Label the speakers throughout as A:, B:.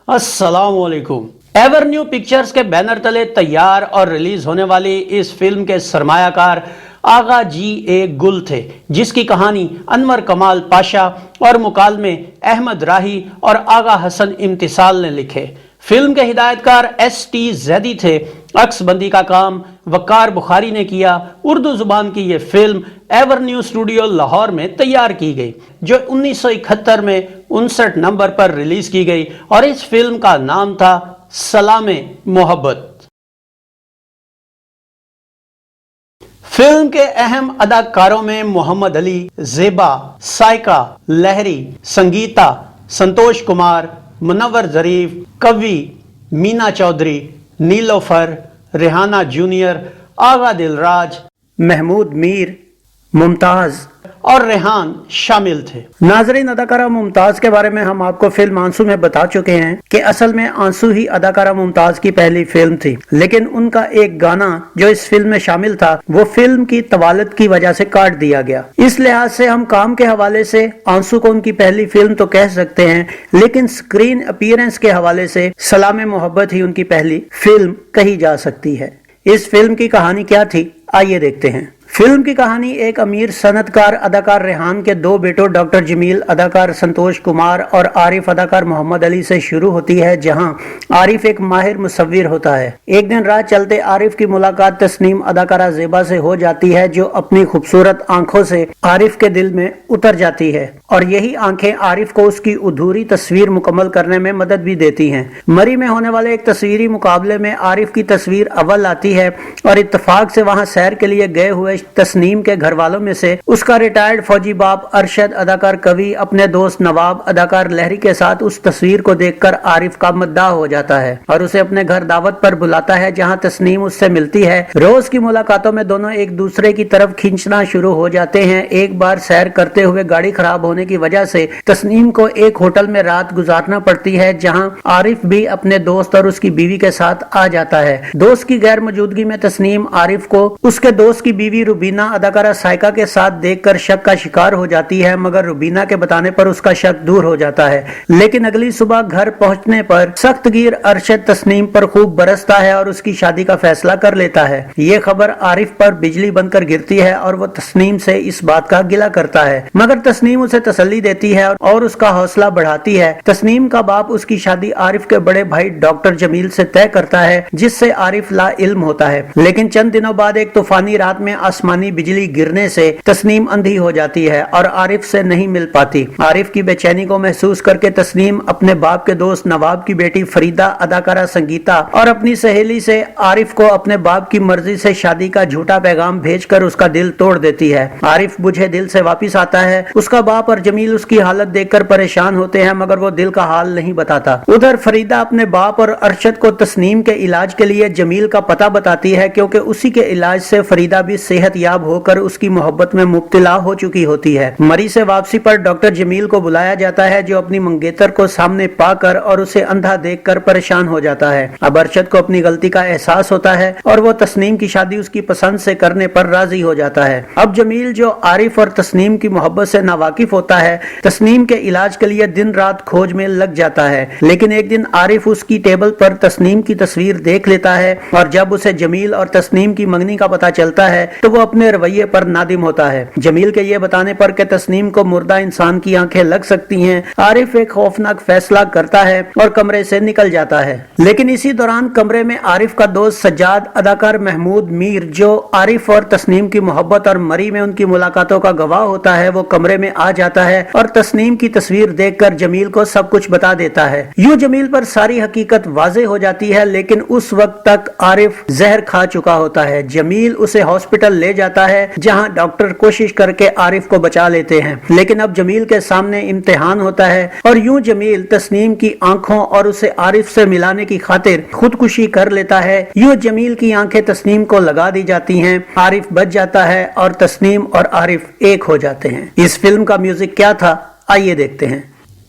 A: अस्सलाम वालेकुम। Ever new pictures के बैनर तले तैयार और रिलीज होने वाली इस फिल्म के सरमायाकार आगा जी ए गुल थे, जिसकी कहानी अनवर कमाल पाशा और मुकालमे अहमद राही और आगा हसन इम्तिसाल ने लिखे। फिल्म के हिदायतकार S.T. जैदी थे। अक्सबंदी का काम वकार बुखारी ने किया। उर्दू जुबान की ये film ever new studio Lahore में तैयार की गई, जो 1971 में 59 नंबर पर रिलीज की गई और इस फिल्म का नाम था सलामे मोहब्बत। फिल्म के अहम अदाकारों में मोहम्मद अली, जेबा, साइका, लहरी, संगीता, संतोष कुमार, मुनव्वर जरीफ, कवि, मीना चौधरी, नीलोफर, रेहाना जूनियर, आगा दिलराज, महमूद मीर, मुमताज और रेहान शामिल थे। नाजरीन, अदाकारा मुमताज के बारे में हम आपको फिल्म आंसू में बता चुके हैं कि असल में आंसू ही अदाकारा मुमताज की पहली फिल्म थी, लेकिन उनका एक गाना जो इस फिल्म में शामिल था वो फिल्म की तवालत की वजह से काट दिया गया। इस लिहाज से हम काम के हवाले से आंसू को उनकी पहली फिल्म तो कह सकते हैं, लेकिन स्क्रीन अपीयरेंस के हवाले से सलामे मोहब्बत ही उनकी पहली फिल्म कही जा सकती है। इस फिल्म की कहानी क्या थी, आइए देखते हैं। फिल्म की कहानी एक अमीर सनतकार अदाकार रेहान के दो बेटों डॉक्टर जमील अदाकार संतोष कुमार और आरिफ अदाकार मोहम्मद अली से शुरू होती है, जहां आरिफ एक माहिर मुसव्विर होता है। एक दिन राह चलते आरिफ की मुलाकात तस्नीम अदाकारा जेबा से हो जाती है, जो अपनी खूबसूरत आंखों से आरिफ के दिल में उतर जाती है और यही आंखें आरिफ को उसकी अधूरी तस्वीर मुकम्मल करने में मदद भी देती हैं। मरी में होने वाले एक तस्वीरी मुकाबले में आरिफ की तस्वीर अव्वल आती है और इत्तेफाक से वहां सैर के लिए गए हुए तस्नीम के घर वालों में से उसका रिटायर्ड फौजी बाप अरशद अदाकार कवि अपने दोस्त नवाब अदाकार लहरी के साथ उस तस्वीर को देखकर आरिफ का मद्दाह हो जाता है और उसे अपने घर दावत पर बुलाता है, जहां तस्नीम उससे मिलती है। रोज की मुलाकातों में दोनों एक दूसरे की तरफ खींचना शुरू हो जाते हैं। एक बार सैर करते हुए गाड़ी खराब होने की वजह से तस्नीम को एक होटल में रात गुजारना पड़ती है, जहां आरिफ भी अपने दोस्त और उसकी बीवी के साथ आ जाता है। दोस्त की गैर मौजूदगी में तस्नीम आरिफ को उसके दोस्त की बीवी रुबीना अदाकारा साइका के साथ देखकर शक का शिकार हो जाती है, मगर रुबीना के बताने पर उसका शक दूर हो जाता है। लेकिन अगली सुबह घर पहुंचने पर सख्तगीर अरशद तस्नीम पर खूब बरसता है और उसकी शादी का फैसला कर लेता है। ये खबर आरिफ पर बिजली बनकर गिरती है और वो तस्नीम से इस बात का गिला करता है, मगर तस्नीम उसे तसल्ली देती है और उसका हौसला बढ़ाती है। तस्नीम का बाप उसकी शादी आरिफ के बड़े भाई डॉक्टर जमील से तय करता है, जिससे आरिफ ला इल्म होता है। लेकिन चंद दिनों बाद एक तूफानी रात में आसमानी बिजली गिरने से तस्नीम अंधी हो जाती है और आरिफ से नहीं मिल पाती। आरिफ की बेचैनी को महसूस करके तस्नीम अपने बाप के दोस्त नवाब की बेटी फरीदा अदाकारा संगीता और अपनी सहेली से आरिफ को अपने बाप की मर्जी से शादी का झूठा पैगाम भेजकर उसका दिल तोड़ देती है। आरिफ बुझे दिल से वापिस आता है। उसका बाप और जमील उसकी हालत देखकर परेशान होते हैं, मगर वो दिल का हाल नहीं बताता। उधर फरीदा अपने बाप और अरशद को तस्नीम के इलाज के लिए जमील का पता बताती है, क्योंकि उसी के इलाज से फरीदा भी सेहत याब होकर उसकी मोहब्बत में मुब्तला हो चुकी होती है। मरी से वापसी पर डॉक्टर जमील को बुलाया जाता है, जो अपनी मंगेतर को सामने पाकर और उसे अंधा देखकर परेशान हो जाता है। अब अरशद को अपनी गलती का एहसास होता है और वो तस्नीम की शादी उसकी पसंद से करने पर राजी हो जाता है। अब जमील, जो आरिफ और तस्नीम की मोहब्बत से नावाकिफ होता है, तस्नीम के इलाज के लिए दिन रात खोज में लग जाता है। लेकिन एक दिन आरिफ उसकी टेबल पर तस्नीम की तस्वीर देख लेता है और जब उसे जमील और तस्नीम की मंगनी का पता चलता है तो वो अपने रवैये पर नादिम होता है। जमील के ये बताने पर कि तस्नीम को मुर्दा इंसान की आंखें लग सकती हैं, आरिफ एक खौफनाक फैसला करता है और कमरे से निकल जाता है। लेकिन इसी दौरान कमरे में आरिफ का दोस्त सज्जाद अदाकार महमूद मीर, जो आरिफ और तस्नीम की मोहब्बत और मरी में उनकी मुलाकातों का गवाह होता है, वो कमरे में आ जाता है और तस्नीम की तस्वीर देखकर जमील को सब कुछ बता देता है। यूं जमील पर सारी हकीकत वाज़ेह हो जाती है, लेकिन उस वक्त तक आरिफ जहर खा चुका होता है। जमील उसे हॉस्पिटल ले जाता है, जहां डॉक्टर कोशिश करके आरिफ को बचा लेते हैं, लेकिन अब जमील के सामने इम्तिहान होता है और यूं जमील तस्नीम की आंखों और उसे आरिफ से मिलाने की खातिर खुदकुशी कर लेता है। यूं जमील की आंखें तस्नीम को लगा दी जाती हैं, आरिफ बच जाता है और तस्नीम और आरिफ एक हो जाते हैं। इस फिल्म का म्यूजिक क्या था, आइए देखते हैं।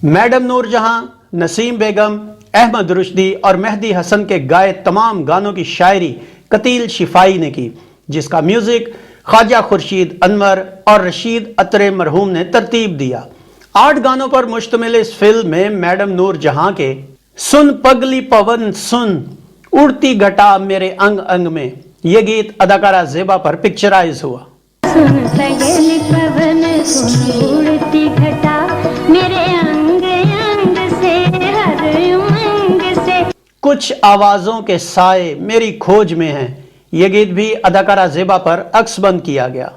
A: मैडम नूरजहां, नसीम बेगम, अहमद रुश्दी और मेहदी हसन के गाए तमाम गानों की शायरी कतील शिफाई ने की, जिसका म्यूजिक ख्वाजा खुर्शीद अनवर और रशीद अतरे मरहूम ने तरतीब दिया। 8 गानों पर मुश्तमिल इस फिल्म में मैडम नूरजहां के सुन पगली पवन सुन उड़ती घटा मेरे अंग अंग में, ये गीत अदाकारा जेबा पर पिक्चराइज हुआ।
B: सुन पगली पवन सुन उड़ती घटा मेरे अंग अंग से हर उमंग से,
A: कुछ आवाजों के साए मेरी खोज में हैं, ये गीत भी अदाकारा जेबा पर अक्सबंद किया गया।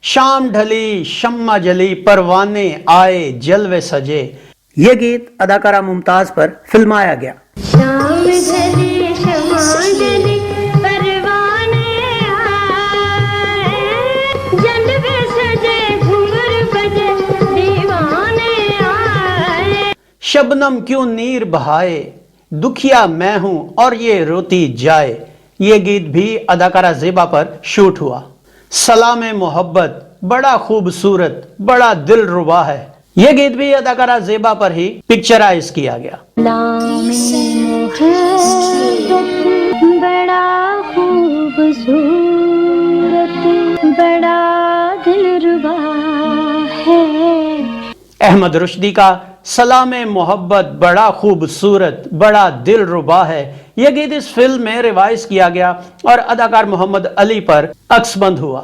A: शाम ढली शम्मा जली परवाने आए जलवे सजे, ये गीत अदाकारा मुमताज पर फिल्माया गया।
B: शाम ढली शम्मा जली परवाने आए जलवे सजे घूंघर बजे दीवाने आए,
A: शबनम क्यों नीर बहाए दुखिया मैं हूं और ये रोती जाए, ये गीत भी अदाकारा जेबा पर शूट हुआ। सलाम मोहब्बत बड़ा खूबसूरत बड़ा दिल रुबा है, ये गीत भी अदाकारा जेबा पर ही पिक्चराइज किया गया।
B: बड़ा खूबसूरत बड़ा दिलरुबा है,
A: अहमद रुश्दी का सलाम मोहब्बत बड़ा खूबसूरत बड़ा दिल रुबा है, यह गीत इस फिल्म में रिवाइज किया गया और अदाकार मोहम्मद अली पर अक्सबंद हुआ।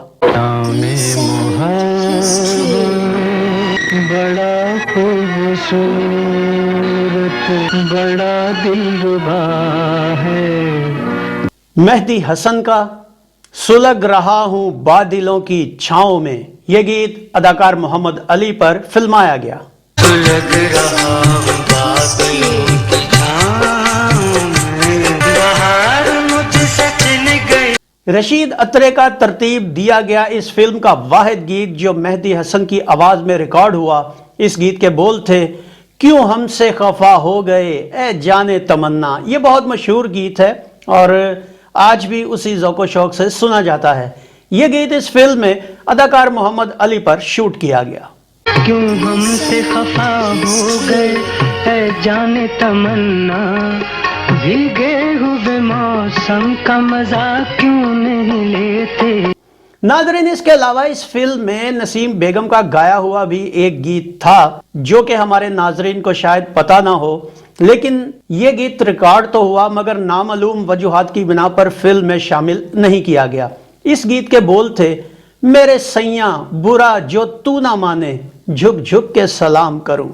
C: बड़ा खूबसूरत बड़ा दिलरुबा है।
A: मेहदी हसन का सुलग रहा हूं बादलों की छाओं में, यह गीत अदाकार मोहम्मद अली पर फिल्माया गया।
C: सुलग रहा हूं बादलों की छाओं में, बहार मुझसे चल गई।
A: रशीद अत्रे का तरतीब दिया गया इस फिल्म का वाहिद गीत जो मेहदी हसन की आवाज में रिकॉर्ड हुआ, इस गीत के बोल थे क्यों हमसे खफा हो गए ए जाने तमन्ना, ये बहुत मशहूर गीत है और आज भी उसी ज़ौक़ शौक़ से सुना जाता है। ये गीत इस फिल्म में अदाकार मोहम्मद अली पर शूट किया गया।
C: क्यों हमसे खफा हो गए ए जाने तमन्ना, भीगे हुए मौसम का मजा क्यों नहीं लेते।
A: नाज़रीन, इसके अलावा इस फिल्म में नसीम बेगम का गाया हुआ भी एक गीत था जो कि हमारे नाज़रीन को शायद पता ना हो, लेकिन ये गीत रिकॉर्ड तो हुआ मगर नामालूम वजूहात की बिना पर फिल्म में शामिल नहीं किया गया। इस गीत के बोल थे मेरे सैया बुरा जो तू ना माने झुक झुक के सलाम करूं।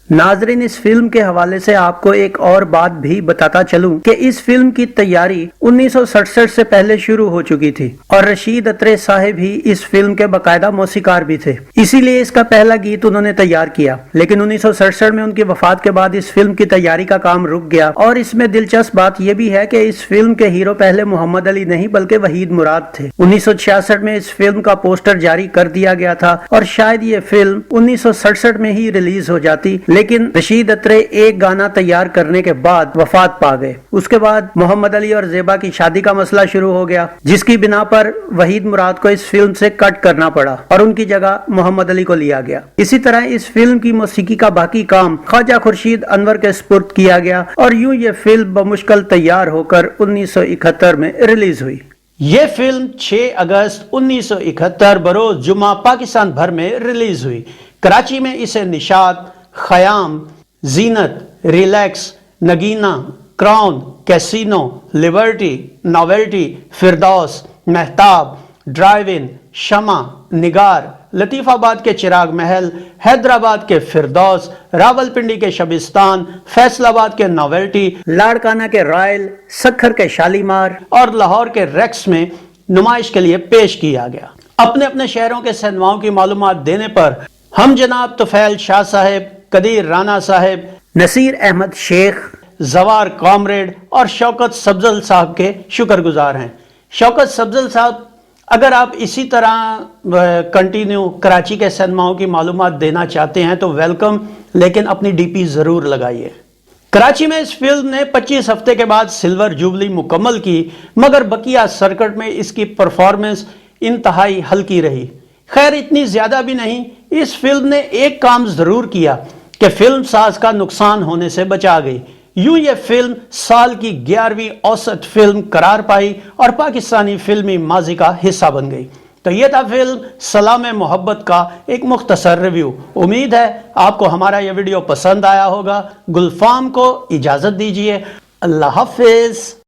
A: नाजरीन, इस फिल्म के हवाले से आपको एक और बात भी बताता चलूं कि इस फिल्म की तैयारी 1967 से पहले शुरू हो चुकी थी और रशीद अत्रे साहब ही इस फिल्म के बाकायदा मौसीकार भी थे, इसीलिए इसका पहला गीत उन्होंने तैयार किया। लेकिन 1967 में उनकी वफात के बाद इस फिल्म की तैयारी का काम रुक गया और इसमें दिलचस्प बात यह भी है कि इस फिल्म के हीरो पहले मोहम्मद अली नहीं बल्कि वहीद मुराद थे। 1966 में इस फिल्म का पोस्टर जारी कर दिया गया था और शायद ये फिल्म 1967 में ही रिलीज हो जाती, लेकिन रशीद अत्रे एक गाना तैयार करने के बाद वफात पा गए। उसके बाद मोहम्मद अली और जेबा की शादी का मसला शुरू हो गया, जिसकी बिना पर वहीद मुराद को इस फिल्म से कट करना पड़ा और उनकी जगह मोहम्मद अली को लिया गया। इसी तरह इस फिल्म की मौसीकी का बाकी काम ख्वाजा खुर्शीद अनवर के सुपुर्द किया गया और यूं ये फिल्म बमुश्किल तैयार होकर 1971 में रिलीज हुई। ये फिल्म 6 अगस्त 1971 बरोज जुमा पाकिस्तान भर में रिलीज हुई। कराची में इसे Nishat, Khayyam, Zeenat, Relax, Nagina, Crown, Casino, Liberty, Novelty, Firdous, Mahtab, Drive In, Shama, Nigar, Latifabad के चिराग महल, हैदराबाद के फिरदौस, रावलपिंडी के शबिस्तान, फैसलाबाद के नोवेल्टी, लाड़काना के रॉयल, सखर के शालीमार और लाहौर के रेक्स में नुमाइश के लिए पेश किया गया। अपने अपने शहरों के सिनेमाओं की मालूमात देने पर हम जनाब तुफैल शाह साहब, कदीर राना साहब, नसीर अहमद शेख, जवार कॉमरेड और शौकत सब्जल साहब के शुक्रगुजार हैं। शौकत सब्जल साहब, अगर आप इसी तरह कंटिन्यू कराची के सिनेमाओं की मालूमात देना चाहते हैं तो वेलकम, लेकिन अपनी डीपी ज़रूर लगाइए। कराची में इस फिल्म ने 25 हफ्ते के बाद सिल्वर जुबली मुकम्मल की, मगर बकिया सर्किट में इसकी परफॉर्मेंस इंतहाई हल्की रही। खैर, इतनी ज़्यादा भी नहीं। इस फिल्म ने एक काम ज़रूर किया कि फिल्म साज का नुकसान होने से बचा गई, یوں یہ فلم سال کی 11ویں اوسط فلم قرار پائی اور پاکستانی فلمی ماضی کا حصہ بن گئی۔ تو یہ تھا فلم سلام محبت کا ایک مختصر ریویو۔ امید ہے آپ کو ہمارا یہ ویڈیو پسند آیا ہوگا۔ گلفام کو اجازت دیجیے، اللہ حافظ۔